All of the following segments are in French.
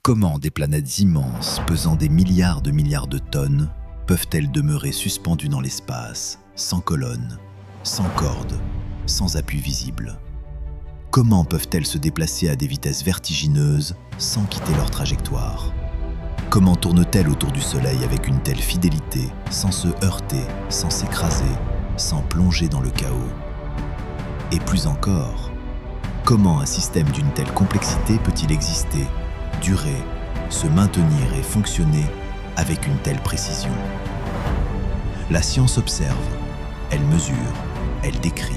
Comment des planètes immenses, pesant des milliards de tonnes, peuvent-elles demeurer suspendues dans l'espace, sans colonne, sans corde, sans appui visible? Comment peuvent-elles se déplacer à des vitesses vertigineuses sans quitter leur trajectoire? Comment tournent-elles autour du Soleil avec une telle fidélité, sans se heurter, sans s'écraser, sans plonger dans le chaos? Et plus encore, comment un système d'une telle complexité peut-il exister, durer, se maintenir et fonctionner avec une telle précision? La science observe, elle mesure, elle décrit.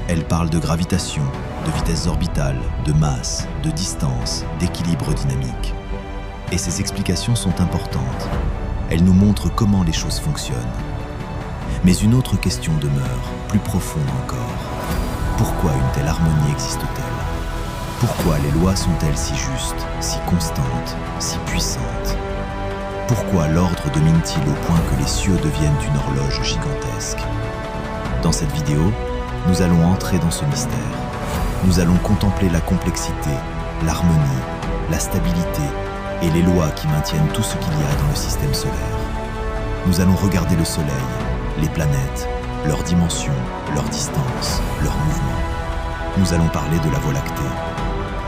Elle parle de gravitation, de vitesse orbitale, de masse, de distance, d'équilibre dynamique. Et ces explications sont importantes. Elles nous montrent comment les choses fonctionnent. Mais une autre question demeure, plus profonde encore. Pourquoi une telle harmonie existe-t-elle? Pourquoi les lois sont-elles si justes, si constantes, si puissantes? Pourquoi l'ordre domine-t-il au point que les cieux deviennent une horloge gigantesque? Dans cette vidéo, nous allons entrer dans ce mystère. Nous allons contempler la complexité, l'harmonie, la stabilité et les lois qui maintiennent tout ce qu'il y a dans le système solaire. Nous allons regarder le Soleil, les planètes, leurs dimensions, leurs distances, leurs mouvements. Nous allons parler de la Voie lactée.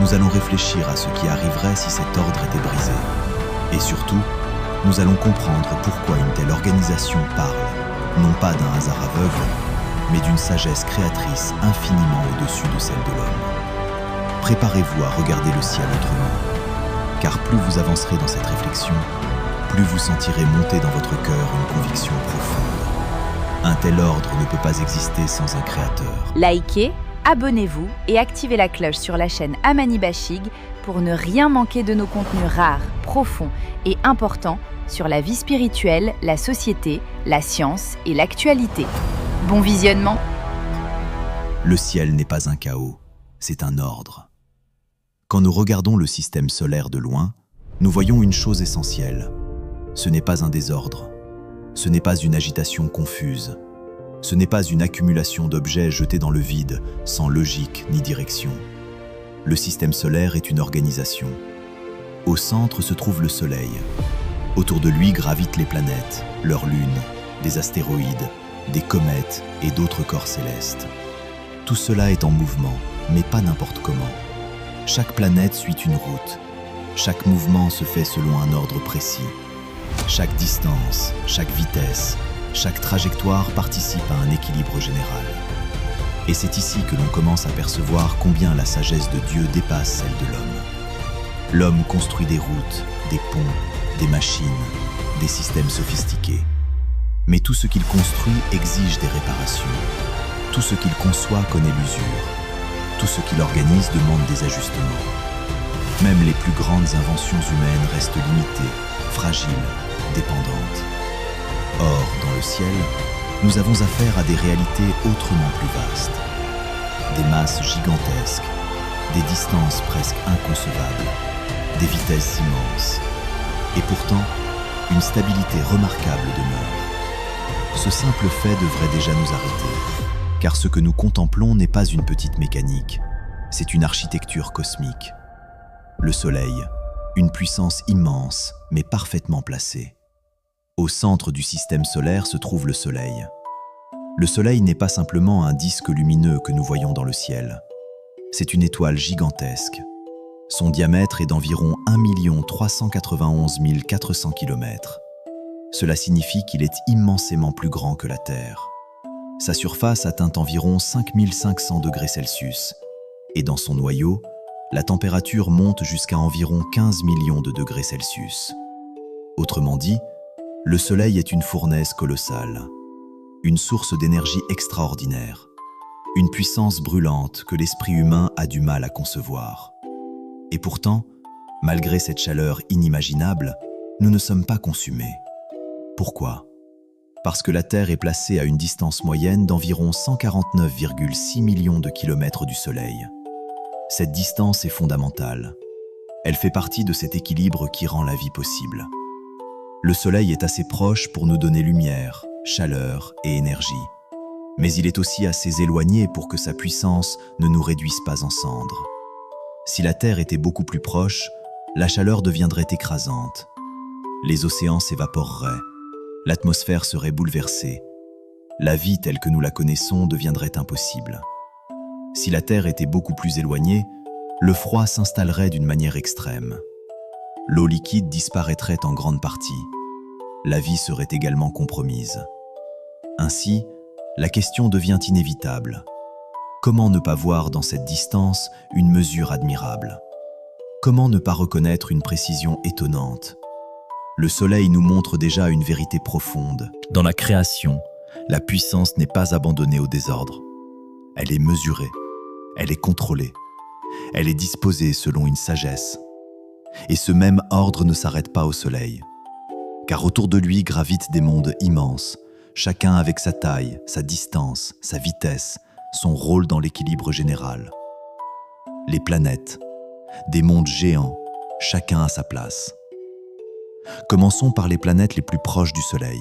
Nous allons réfléchir à ce qui arriverait si cet ordre était brisé. Et surtout, nous allons comprendre pourquoi une telle organisation parle, non pas d'un hasard aveugle, mais d'une sagesse créatrice infiniment au-dessus de celle de l'homme. Préparez-vous à regarder le ciel autrement, car plus vous avancerez dans cette réflexion, plus vous sentirez monter dans votre cœur une conviction profonde. Un tel ordre ne peut pas exister sans un créateur. Likez, abonnez-vous et activez la cloche sur la chaîne Amani Bashig pour ne rien manquer de nos contenus rares, profonds et importants sur la vie spirituelle, la société, la science et l'actualité. Bon visionnement! Le ciel n'est pas un chaos, c'est un ordre. Quand nous regardons le système solaire de loin, nous voyons une chose essentielle. Ce n'est pas un désordre, ce n'est pas une agitation confuse, ce n'est pas une accumulation d'objets jetés dans le vide, sans logique ni direction. Le système solaire est une organisation. Au centre se trouve le Soleil. Autour de lui gravitent les planètes, leurs lunes, des astéroïdes, des comètes et d'autres corps célestes. Tout cela est en mouvement, mais pas n'importe comment. Chaque planète suit une route. Chaque mouvement se fait selon un ordre précis. Chaque distance, chaque vitesse, chaque trajectoire participe à un équilibre général. Et c'est ici que l'on commence à percevoir combien la sagesse de Dieu dépasse celle de l'homme. L'homme construit des routes, des ponts, des machines, des systèmes sophistiqués. Mais tout ce qu'il construit exige des réparations. Tout ce qu'il conçoit connaît l'usure. Tout ce qu'il organise demande des ajustements. Même les plus grandes inventions humaines restent limitées, fragiles, dépendantes. Or, dans le ciel, nous avons affaire à des réalités autrement plus vastes. Des masses gigantesques, des distances presque inconcevables, des vitesses immenses. Et pourtant, une stabilité remarquable demeure. Ce simple fait devrait déjà nous arrêter, car ce que nous contemplons n'est pas une petite mécanique, c'est une architecture cosmique. Le Soleil, une puissance immense, mais parfaitement placée. Au centre du système solaire se trouve le Soleil. Le Soleil n'est pas simplement un disque lumineux que nous voyons dans le ciel. C'est une étoile gigantesque. Son diamètre est d'environ 1 391 400 km. Cela signifie qu'il est immensément plus grand que la Terre. Sa surface atteint environ 5500 degrés Celsius, et dans son noyau, la température monte jusqu'à environ 15 millions de degrés Celsius. Autrement dit, le Soleil est une fournaise colossale, une source d'énergie extraordinaire, une puissance brûlante que l'esprit humain a du mal à concevoir. Et pourtant, malgré cette chaleur inimaginable, nous ne sommes pas consumés. Pourquoi? Parce que la Terre est placée à une distance moyenne d'environ 149,6 millions de kilomètres du Soleil. Cette distance est fondamentale. Elle fait partie de cet équilibre qui rend la vie possible. Le Soleil est assez proche pour nous donner lumière, chaleur et énergie. Mais il est aussi assez éloigné pour que sa puissance ne nous réduise pas en cendres. Si la Terre était beaucoup plus proche, la chaleur deviendrait écrasante. Les océans s'évaporeraient, l'atmosphère serait bouleversée. La vie telle que nous la connaissons deviendrait impossible. Si la Terre était beaucoup plus éloignée, le froid s'installerait d'une manière extrême. L'eau liquide disparaîtrait en grande partie. La vie serait également compromise. Ainsi, la question devient inévitable. Comment ne pas voir dans cette distance une mesure admirable? Comment ne pas reconnaître une précision étonnante? Le Soleil nous montre déjà une vérité profonde. Dans la création, la puissance n'est pas abandonnée au désordre. Elle est mesurée, elle est contrôlée, elle est disposée selon une sagesse. Et ce même ordre ne s'arrête pas au Soleil, car autour de lui gravitent des mondes immenses, chacun avec sa taille, sa distance, sa vitesse, son rôle dans l'équilibre général. Les planètes, des mondes géants, chacun à sa place. Commençons par les planètes les plus proches du Soleil.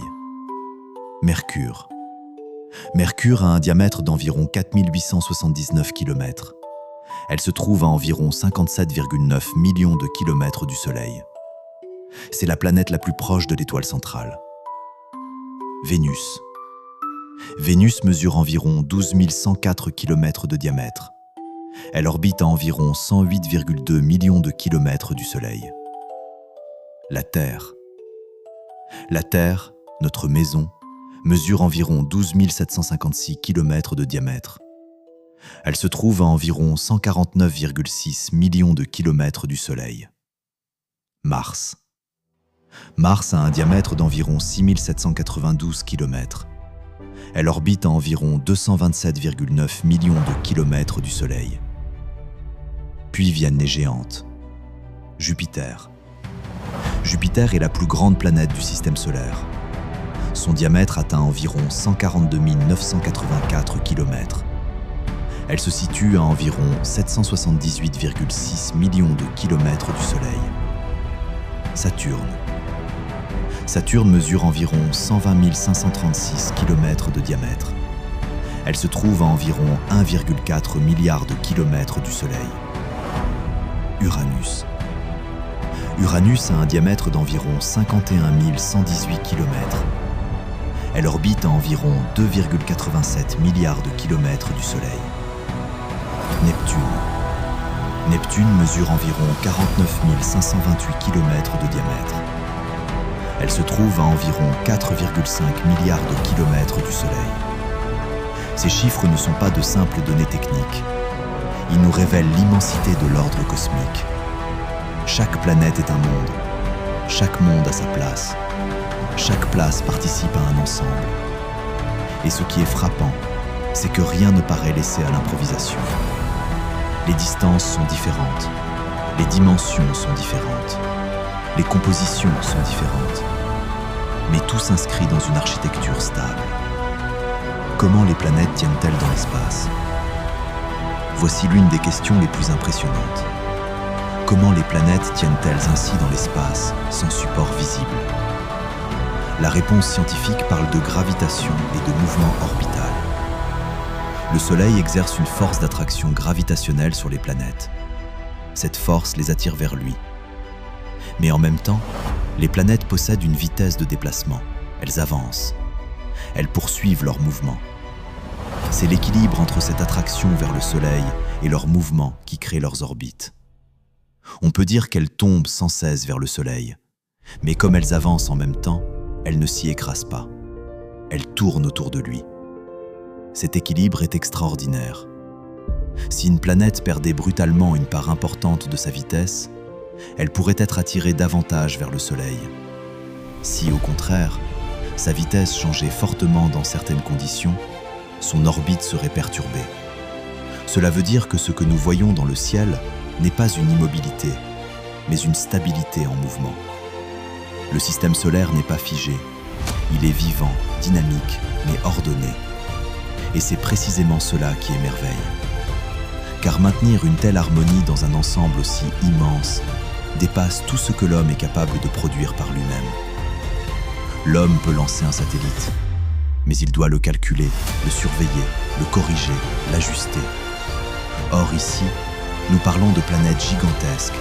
Mercure. Mercure a un diamètre d'environ 4879 km. Elle se trouve à environ 57,9 millions de kilomètres du Soleil. C'est la planète la plus proche de l'étoile centrale. Vénus. Vénus mesure environ 12 104 km de diamètre. Elle orbite à environ 108,2 millions de kilomètres du Soleil. La Terre. La Terre, notre maison, mesure environ 12 756 km de diamètre. Elle se trouve à environ 149,6 millions de kilomètres du Soleil. Mars. Mars a un diamètre d'environ 6 792 km. Elle orbite à environ 227,9 millions de kilomètres du Soleil. Puis viennent les géantes. Jupiter. Jupiter est la plus grande planète du système solaire. Son diamètre atteint environ 142 984 km. Elle se situe à environ 778,6 millions de kilomètres du Soleil. Saturne. Saturne mesure environ 120 536 km de diamètre. Elle se trouve à environ 1,4 milliard de kilomètres du Soleil. Uranus. Uranus a un diamètre d'environ 51 118 km. Elle orbite à environ 2,87 milliards de kilomètres du Soleil. Neptune. Neptune mesure environ 49 528 km de diamètre. Elle se trouve à environ 4,5 milliards de kilomètres du Soleil. Ces chiffres ne sont pas de simples données techniques. Ils nous révèlent l'immensité de l'ordre cosmique. Chaque planète est un monde. Chaque monde a sa place. Chaque place participe à un ensemble. Et ce qui est frappant, c'est que rien ne paraît laissé à l'improvisation. Les distances sont différentes. Les dimensions sont différentes. Les compositions sont différentes. Mais tout s'inscrit dans une architecture stable. Comment les planètes tiennent-elles dans l'espace? Voici l'une des questions les plus impressionnantes. Comment les planètes tiennent-elles ainsi dans l'espace, sans support visible? La réponse scientifique parle de gravitation et de mouvement orbital. Le Soleil exerce une force d'attraction gravitationnelle sur les planètes. Cette force les attire vers lui. Mais en même temps, les planètes possèdent une vitesse de déplacement. Elles avancent. Elles poursuivent leur mouvement. C'est l'équilibre entre cette attraction vers le Soleil et leur mouvement qui crée leurs orbites. On peut dire qu'elles tombent sans cesse vers le Soleil, mais comme elles avancent en même temps, elles ne s'y écrasent pas. Elles tournent autour de lui. Cet équilibre est extraordinaire. Si une planète perdait brutalement une part importante de sa vitesse, elle pourrait être attirée davantage vers le Soleil. Si, au contraire, sa vitesse changeait fortement dans certaines conditions, son orbite serait perturbée. Cela veut dire que ce que nous voyons dans le ciel n'est pas une immobilité, mais une stabilité en mouvement. Le système solaire n'est pas figé, il est vivant, dynamique, mais ordonné. Et c'est précisément cela qui émerveille. Car maintenir une telle harmonie dans un ensemble aussi immense dépasse tout ce que l'homme est capable de produire par lui-même. L'homme peut lancer un satellite, mais il doit le calculer, le surveiller, le corriger, l'ajuster. Or ici, nous parlons de planètes gigantesques,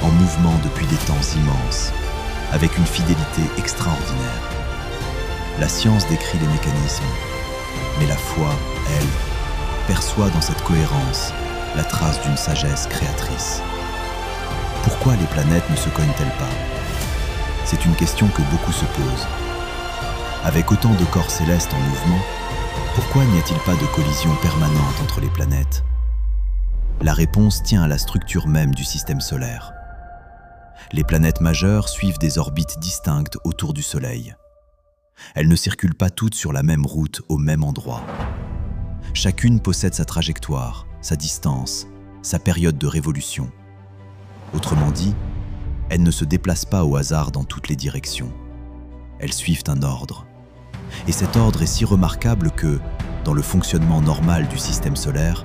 en mouvement depuis des temps immenses, avec une fidélité extraordinaire. La science décrit les mécanismes, mais la foi, elle, perçoit dans cette cohérence la trace d'une sagesse créatrice. Pourquoi les planètes ne se cognent-elles pas? C'est une question que beaucoup se posent. Avec autant de corps célestes en mouvement, pourquoi n'y a-t-il pas de collision permanente entre les planètes? La réponse tient à la structure même du système solaire. Les planètes majeures suivent des orbites distinctes autour du Soleil. Elles ne circulent pas toutes sur la même route au même endroit. Chacune possède sa trajectoire, sa distance, sa période de révolution. Autrement dit, elles ne se déplacent pas au hasard dans toutes les directions. Elles suivent un ordre. Et cet ordre est si remarquable que, dans le fonctionnement normal du système solaire,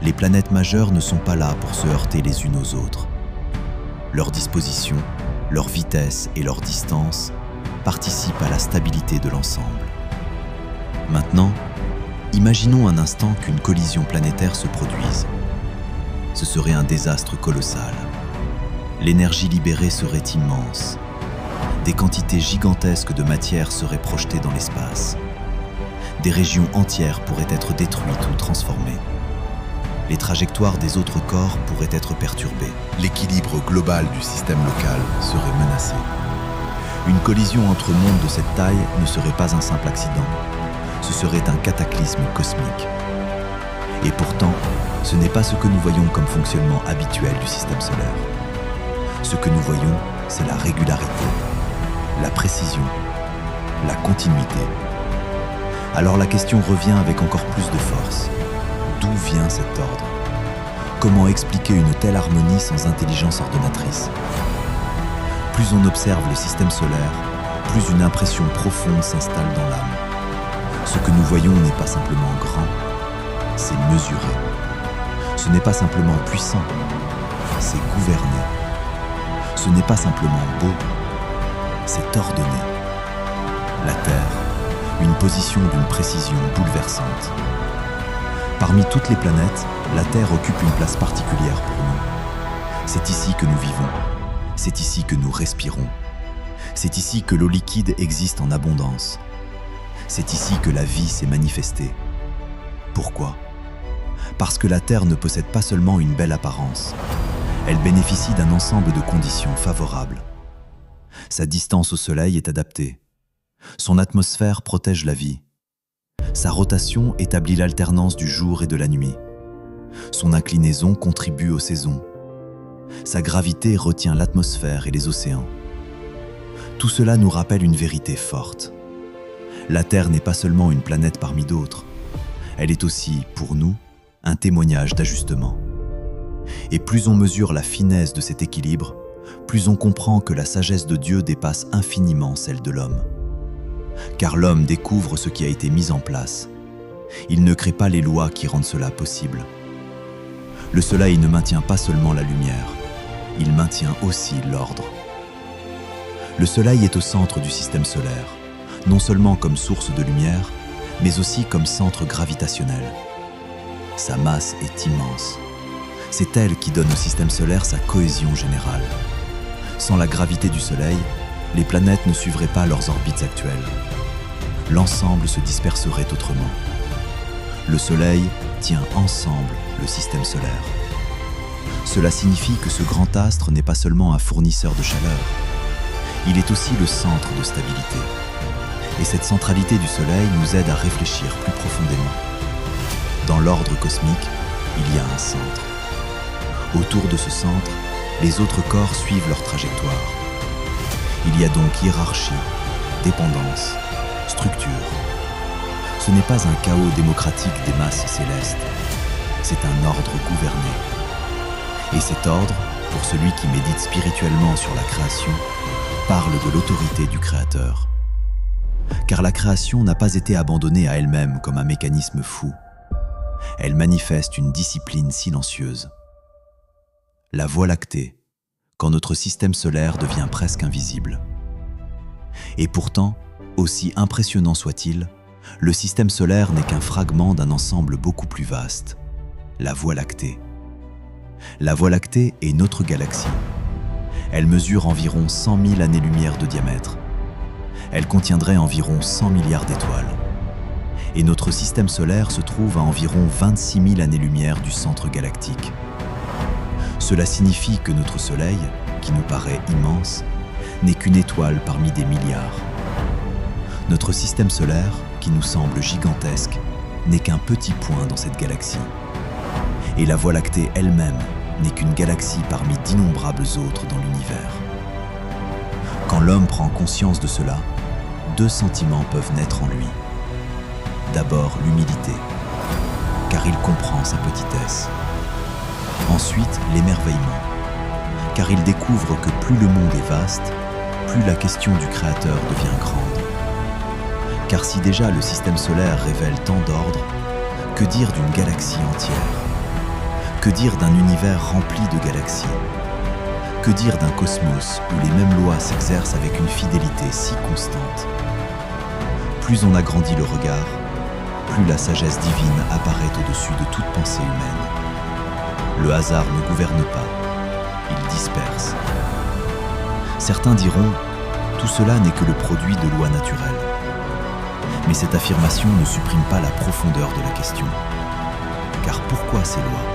les planètes majeures ne sont pas là pour se heurter les unes aux autres. Leur disposition, leur vitesse et leur distance participent à la stabilité de l'ensemble. Maintenant, imaginons un instant qu'une collision planétaire se produise. Ce serait un désastre colossal. L'énergie libérée serait immense. Des quantités gigantesques de matière seraient projetées dans l'espace. Des régions entières pourraient être détruites ou transformées. Les trajectoires des autres corps pourraient être perturbées. L'équilibre global du système local serait menacé. Une collision entre mondes de cette taille ne serait pas un simple accident. Ce serait un cataclysme cosmique. Et pourtant, ce n'est pas ce que nous voyons comme fonctionnement habituel du système solaire. Ce que nous voyons, c'est la régularité, la précision, la continuité. Alors la question revient avec encore plus de force. D'où vient cet ordre? Comment expliquer une telle harmonie sans intelligence ordonnatrice? Plus on observe le système solaire, plus une impression profonde s'installe dans l'âme. Ce que nous voyons n'est pas simplement grand, c'est mesuré. Ce n'est pas simplement puissant, c'est gouverné. Ce n'est pas simplement beau, c'est ordonné. La Terre, une position d'une précision bouleversante. Parmi toutes les planètes, la Terre occupe une place particulière pour nous. C'est ici que nous vivons, c'est ici que nous respirons. C'est ici que l'eau liquide existe en abondance. C'est ici que la vie s'est manifestée. Pourquoi? Parce que la Terre ne possède pas seulement une belle apparence, elle bénéficie d'un ensemble de conditions favorables. Sa distance au Soleil est adaptée. Son atmosphère protège la vie. Sa rotation établit l'alternance du jour et de la nuit. Son inclinaison contribue aux saisons. Sa gravité retient l'atmosphère et les océans. Tout cela nous rappelle une vérité forte. La Terre n'est pas seulement une planète parmi d'autres. Elle est aussi, pour nous, un témoignage d'ajustement. Et plus on mesure la finesse de cet équilibre, plus on comprend que la sagesse de Dieu dépasse infiniment celle de l'homme. Car l'homme découvre ce qui a été mis en place. Il ne crée pas les lois qui rendent cela possible. Le Soleil ne maintient pas seulement la lumière, il maintient aussi l'ordre. Le Soleil est au centre du système solaire, non seulement comme source de lumière, mais aussi comme centre gravitationnel. Sa masse est immense. C'est elle qui donne au système solaire sa cohésion générale. Sans la gravité du Soleil, les planètes ne suivraient pas leurs orbites actuelles. L'ensemble se disperserait autrement. Le Soleil tient ensemble le système solaire. Cela signifie que ce grand astre n'est pas seulement un fournisseur de chaleur, il est aussi le centre de stabilité. Et cette centralité du Soleil nous aide à réfléchir plus profondément. Dans l'ordre cosmique, il y a un centre. Autour de ce centre, les autres corps suivent leur trajectoire. Il y a donc hiérarchie, dépendance, structure. Ce n'est pas un chaos démocratique des masses célestes, c'est un ordre gouverné. Et cet ordre, pour celui qui médite spirituellement sur la création, parle de l'autorité du Créateur. Car la création n'a pas été abandonnée à elle-même comme un mécanisme fou. Elle manifeste une discipline silencieuse. La Voie lactée, quand notre système solaire devient presque invisible. Et pourtant, aussi impressionnant soit-il, le système solaire n'est qu'un fragment d'un ensemble beaucoup plus vaste, la Voie lactée. La Voie lactée est notre galaxie, Elle mesure environ 100 000 années-lumière de diamètre. Elle contiendrait environ 100 milliards d'étoiles. Et notre système solaire se trouve à environ 26 000 années-lumière du centre galactique. Cela signifie que notre Soleil, qui nous paraît immense, n'est qu'une étoile parmi des milliards. Notre système solaire, qui nous semble gigantesque, n'est qu'un petit point dans cette galaxie. Et la Voie lactée elle-même n'est qu'une galaxie parmi d'innombrables autres dans l'univers. Quand l'homme prend conscience de cela, deux sentiments peuvent naître en lui. D'abord l'humilité, car il comprend sa petitesse. Ensuite l'émerveillement, car il découvre que plus le monde est vaste, plus la question du Créateur devient grande. Car si déjà le système solaire révèle tant d'ordres, que dire d'une galaxie entière? Que dire d'un univers rempli de galaxies? Que dire d'un cosmos où les mêmes lois s'exercent avec une fidélité si constante? Plus on agrandit le regard, plus la sagesse divine apparaît au-dessus de toute pensée humaine. Le hasard ne gouverne pas, il disperse. Certains diront, tout cela n'est que le produit de lois naturelles. Mais cette affirmation ne supprime pas la profondeur de la question. Car pourquoi ces lois?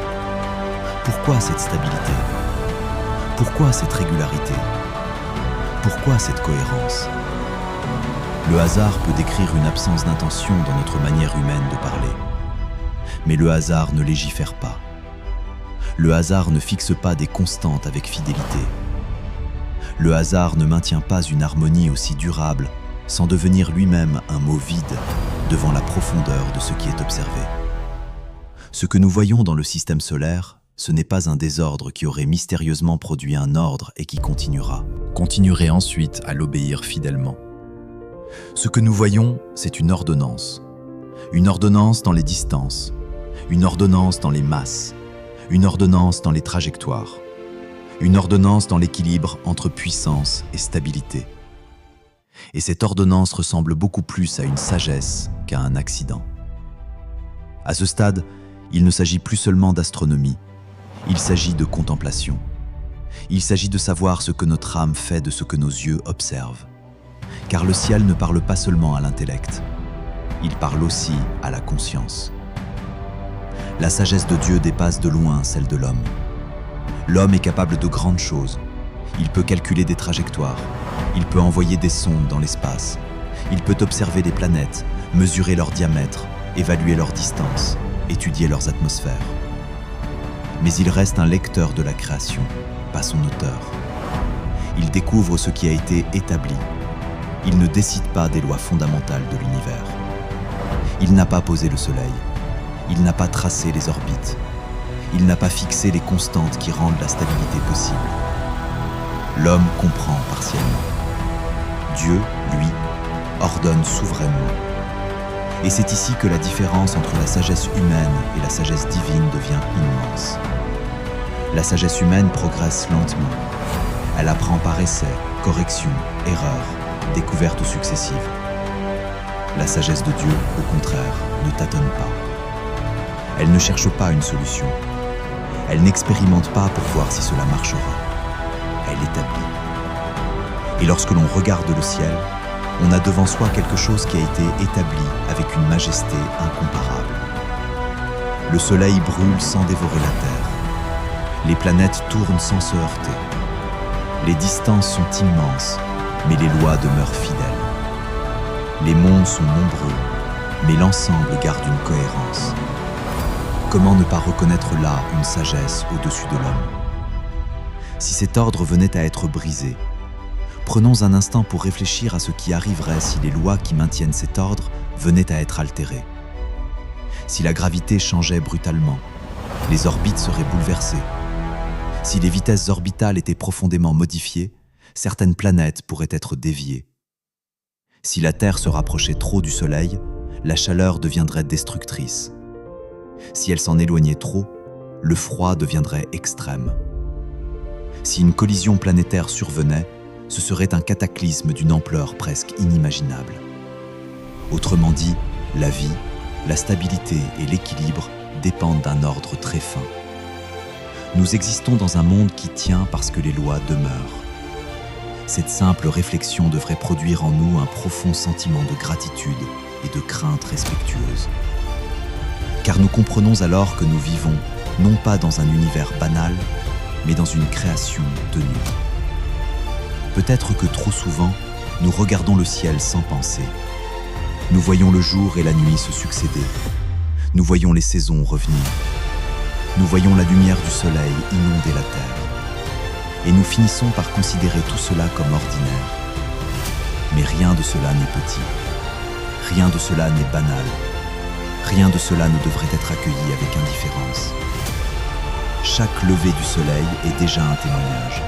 Pourquoi cette stabilité? Pourquoi cette régularité? Pourquoi cette cohérence? Le hasard peut décrire une absence d'intention dans notre manière humaine de parler. Mais le hasard ne légifère pas. Le hasard ne fixe pas des constantes avec fidélité. Le hasard ne maintient pas une harmonie aussi durable sans devenir lui-même un mot vide devant la profondeur de ce qui est observé. Ce que nous voyons dans le système solaire, ce n'est pas un désordre qui aurait mystérieusement produit un ordre et qui continuerait ensuite à l'obéir fidèlement. Ce que nous voyons, c'est une ordonnance dans les distances, une ordonnance dans les masses, une ordonnance dans les trajectoires, une ordonnance dans l'équilibre entre puissance et stabilité. Et cette ordonnance ressemble beaucoup plus à une sagesse qu'à un accident. À ce stade, il ne s'agit plus seulement d'astronomie, il s'agit de contemplation. Il s'agit de savoir ce que notre âme fait de ce que nos yeux observent. Car le ciel ne parle pas seulement à l'intellect, il parle aussi à la conscience. La sagesse de Dieu dépasse de loin celle de l'homme. L'homme est capable de grandes choses. Il peut calculer des trajectoires, il peut envoyer des sondes dans l'espace, il peut observer des planètes, mesurer leur diamètre, évaluer leur distance, étudier leurs atmosphères. Mais il reste un lecteur de la création, pas son auteur. Il découvre ce qui a été établi. Il ne décide pas des lois fondamentales de l'univers. Il n'a pas posé le soleil. Il n'a pas tracé les orbites. Il n'a pas fixé les constantes qui rendent la stabilité possible. L'homme comprend partiellement. Dieu, lui, ordonne souverainement. Et c'est ici que la différence entre la sagesse humaine et la sagesse divine devient immense. La sagesse humaine progresse lentement. Elle apprend par essai, correction, erreur, découvertes successives. La sagesse de Dieu, au contraire, ne tâtonne pas. Elle ne cherche pas une solution. Elle n'expérimente pas pour voir si cela marchera. Elle établit. Et lorsque l'on regarde le ciel, on a devant soi quelque chose qui a été établi avec une majesté incomparable. Le soleil brûle sans dévorer la terre. Les planètes tournent sans se heurter. Les distances sont immenses, mais les lois demeurent fidèles. Les mondes sont nombreux, mais l'ensemble garde une cohérence. Comment ne pas reconnaître là une sagesse au-dessus de l'homme? Si cet ordre venait à être brisé, prenons un instant pour réfléchir à ce qui arriverait si les lois qui maintiennent cet ordre venaient à être altérées. Si la gravité changeait brutalement, les orbites seraient bouleversées. Si les vitesses orbitales étaient profondément modifiées, certaines planètes pourraient être déviées. Si la Terre se rapprochait trop du Soleil, la chaleur deviendrait destructrice. Si elle s'en éloignait trop, le froid deviendrait extrême. Si une collision planétaire survenait, ce serait un cataclysme d'une ampleur presque inimaginable. Autrement dit, la vie, la stabilité et l'équilibre dépendent d'un ordre très fin. Nous existons dans un monde qui tient parce que les lois demeurent. Cette simple réflexion devrait produire en nous un profond sentiment de gratitude et de crainte respectueuse. Car nous comprenons alors que nous vivons non pas dans un univers banal, mais dans une création tenue. Peut-être que trop souvent, nous regardons le ciel sans penser. Nous voyons le jour et la nuit se succéder. Nous voyons les saisons revenir. Nous voyons la lumière du soleil inonder la terre. Et nous finissons par considérer tout cela comme ordinaire. Mais rien de cela n'est petit. Rien de cela n'est banal. Rien de cela ne devrait être accueilli avec indifférence. Chaque lever du soleil est déjà un témoignage.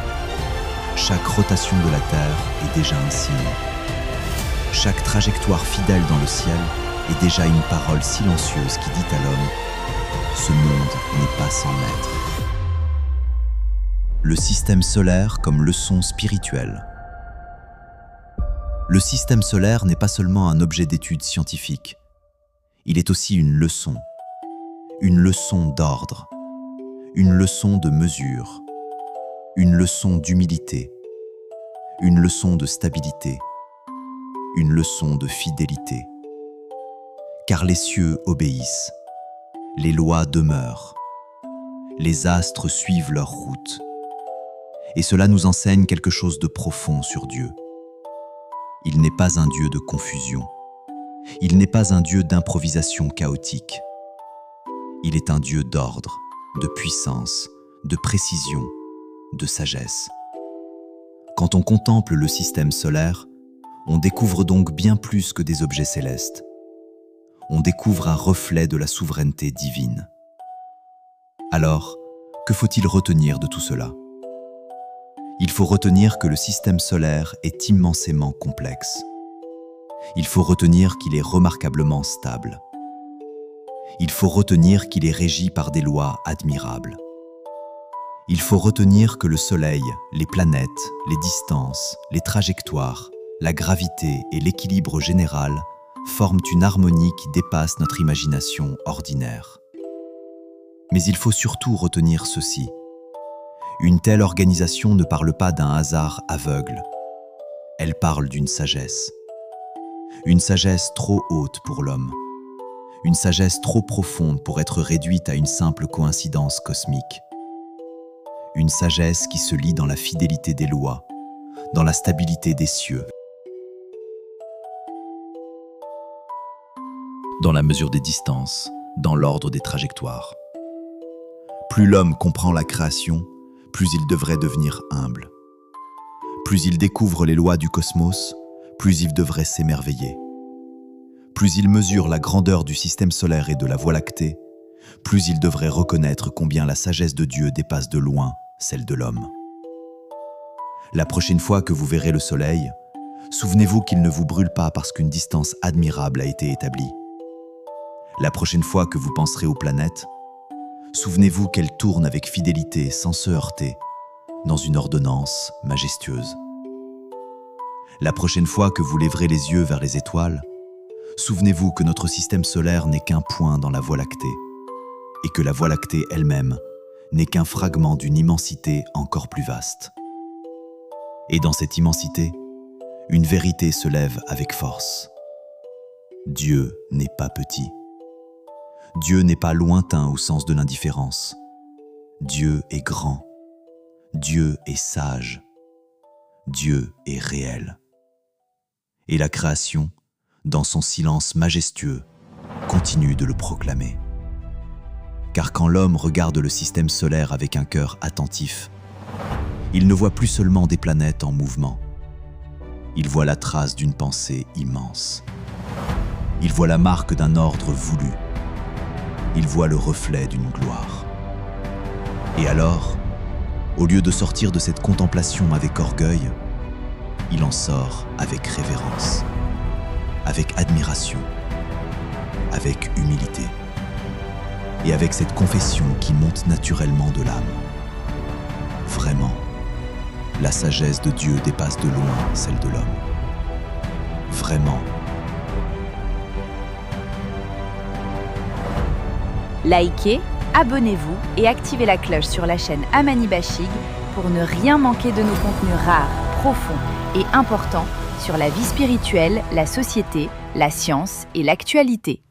Chaque rotation de la Terre est déjà un signe. Chaque trajectoire fidèle dans le ciel est déjà une parole silencieuse qui dit à l'homme « Ce monde n'est pas sans maître ». Le système solaire comme leçon spirituelle. Le système solaire n'est pas seulement un objet d'étude scientifique. Il est aussi une leçon d'ordre, une leçon de mesure, une leçon d'humilité, une leçon de stabilité, une leçon de fidélité. Car les cieux obéissent, les lois demeurent, les astres suivent leur route. Et cela nous enseigne quelque chose de profond sur Dieu. Il n'est pas un Dieu de confusion. Il n'est pas un Dieu d'improvisation chaotique. Il est un Dieu d'ordre, de puissance, de précision, de sagesse. Quand on contemple le système solaire, on découvre donc bien plus que des objets célestes. On découvre un reflet de la souveraineté divine. Alors, que faut-il retenir de tout cela ? Il faut retenir que le système solaire est immensément complexe. Il faut retenir qu'il est remarquablement stable. Il faut retenir qu'il est régi par des lois admirables. Il faut retenir que le Soleil, les planètes, les distances, les trajectoires, la gravité et l'équilibre général forment une harmonie qui dépasse notre imagination ordinaire. Mais il faut surtout retenir ceci. Une telle organisation ne parle pas d'un hasard aveugle. Elle parle d'une sagesse. Une sagesse trop haute pour l'homme. Une sagesse trop profonde pour être réduite à une simple coïncidence cosmique. Une sagesse qui se lie dans la fidélité des lois, dans la stabilité des cieux, dans la mesure des distances, dans l'ordre des trajectoires. Plus l'homme comprend la création, plus il devrait devenir humble. Plus il découvre les lois du cosmos, plus il devrait s'émerveiller. Plus il mesure la grandeur du système solaire et de la Voie lactée, plus il devrait reconnaître combien la sagesse de Dieu dépasse de loin celle de l'homme. La prochaine fois que vous verrez le soleil, souvenez-vous qu'il ne vous brûle pas parce qu'une distance admirable a été établie. La prochaine fois que vous penserez aux planètes, souvenez-vous qu'elles tournent avec fidélité sans se heurter, dans une ordonnance majestueuse. La prochaine fois que vous lèverez les yeux vers les étoiles, souvenez-vous que notre système solaire n'est qu'un point dans la Voie lactée, et que la Voie lactée elle-même n'est qu'un fragment d'une immensité encore plus vaste. Et dans cette immensité, une vérité se lève avec force. Dieu n'est pas petit. Dieu n'est pas lointain au sens de l'indifférence. Dieu est grand. Dieu est sage. Dieu est réel. Et la création, dans son silence majestueux, continue de le proclamer. Car quand l'homme regarde le système solaire avec un cœur attentif, il ne voit plus seulement des planètes en mouvement. Il voit la trace d'une pensée immense. Il voit la marque d'un ordre voulu. Il voit le reflet d'une gloire. Et alors, au lieu de sortir de cette contemplation avec orgueil, il en sort avec révérence, avec admiration, avec humilité, et avec cette confession qui monte naturellement de l'âme. Vraiment, la sagesse de Dieu dépasse de loin celle de l'homme. Vraiment. Likez, abonnez-vous et activez la cloche sur la chaîne Amani Bashig pour ne rien manquer de nos contenus rares, profonds et importants sur la vie spirituelle, la société, la science et l'actualité.